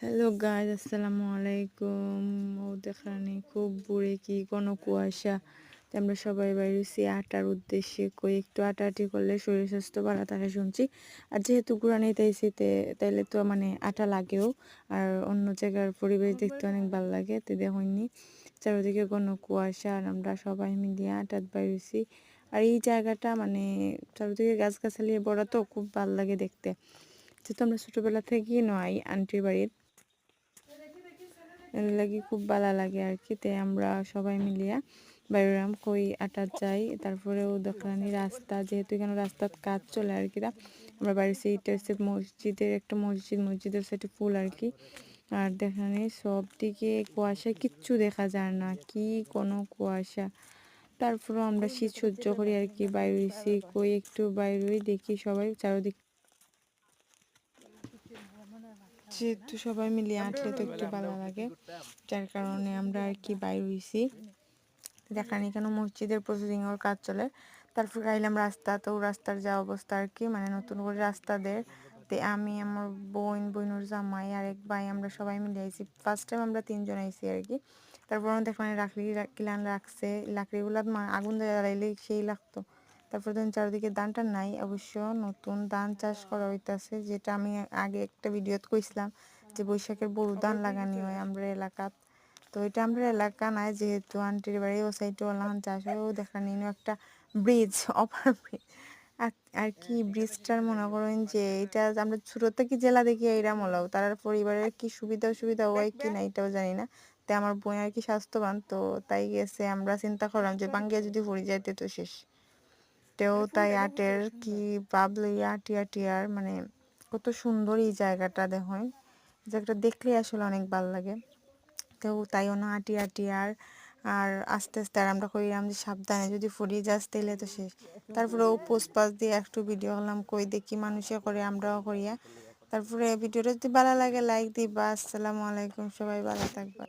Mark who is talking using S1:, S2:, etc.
S1: Hello guys, আসসালামু আলাইকুম। ও দেখানি খুব বুড়ে কি কোনো কুয়াশা। তো আমরা সবাই বাইরেছি আটার উদ্দেশ্যে, কই একটু আটাআটি করলে শরীর স্বাস্থ্য ভালো থাকে শুনছি। আর যেহেতু ঘুরানি তাইছি তাইলে তো মানে আটা লাগেও, আর অন্য জায়গার পরিবেশ দেখতে অনেক ভালো লাগে। তো দেখুননি চারিদিকে কোনো কুয়াশা, আর আমরা সবাই মিলিয়ে আটাত বাইরেছি। আর এই জায়গাটা মানে চারিদিকে গাছগাছালি বড়, তো খুব ভালো লাগে দেখতে। যেহেতু আমরা ছোটোবেলা থেকেই নয় আন্টির বাড়ির, এর লাগি খুব ভালো লাগে আর কি। তাই আমরা সবাই মিলিয়া বাইরাম কই আটাত যাই। তারপরেও দেখানি রাস্তা, যেহেতু এখানে রাস্তার কাজ চলে আর কি, আমরা বাড়ির সেইটা হচ্ছে মসজিদের একটা মসজিদের সাইডে ফুল আর কি। আর দেখানি সব দিকে কুয়াশা, কিচ্ছু দেখা যায় না, কি কোনো কুয়াশা। তারপরেও আমরা শীত সহ্য করি আর কি, বাইরেছি কই একটু বাইরেই দেখি সবাই চারদিক, যেহেতু সবাই মিলিয়ে আঁটলে তো একটু ভালো লাগে, যার কারণে আমরা আর কি বাইর হইছি। দেখানি কেন মসজিদের প্রসেসিংয়ের কাজ চলে। তারপর আইলাম রাস্তা, তো রাস্তার যা অবস্থা আর কি, মানে নতুন করে রাস্তা দেয়। তো আমি, আমার বোনের জামাই আর এক ভাই, আমরা সবাই মিলে আইছি। ফার্স্ট টাইম আমরা 3 জন আইছি আর কি। তারপর দেখলাম কিলান রাখছে, লাকড়িগুলো আগুন জ্বালাইলে সেই লাগতো। তারপর ধরুন চারিদিকে ধান টান নাই, অবশ্য নতুন ধান চাষ করা হইতাছে, যেটা আমি আগে একটা ভিডিওত কইছিলাম যে বৈশাখের বড় ধান লাগানি হয় আমরা এলাকাত। তো এটা আমরা এলাকা নাই, যেহেতু আন্টির বাড়ি ও সাইডে ওলাহান চাষ হয়। ও দেখা নিন একটা ব্রিজ, ওভার ব্রিজ আর কি। ব্রিজটার মনে করেন যে এটা আমরা ছোট থেকে জেলা দেখি এইরাম হলো, তার পরিবারের কি সুবিধা অসুবিধা হয় কি না এটাও জানি না। তো আমার বোন আর কি স্বাস্থ্যবান, তো তাই গেছে, আমরা চিন্তা করলাম যে বাঙ্গিয়া যদি পড়ে যাইতে তো শেষ। তেও তাই আটের কি ভাবলি আটি আটি, আর মানে কত সুন্দর এই জায়গাটা দেখুন। জায়গাটা দেখলে আসলে অনেক ভালো লাগে। তো তাই অন্য আটি আটি আর আর আস্তে আস্তে আর আমরা কইলাম যে সাবধানে যদি ফুরিয়ে যাস তাইলে তো শেষ। তারপরে ও পোস্ট পাস দিয়ে একটু ভিডিও করলাম, কই দেখি মানুষে করে আমরাও করিয়া। তারপরে ভিডিওটা যদি ভালো লাগে লাইক দিবা। আসসালামু আলাইকুম, সবাই ভালো থাকবা।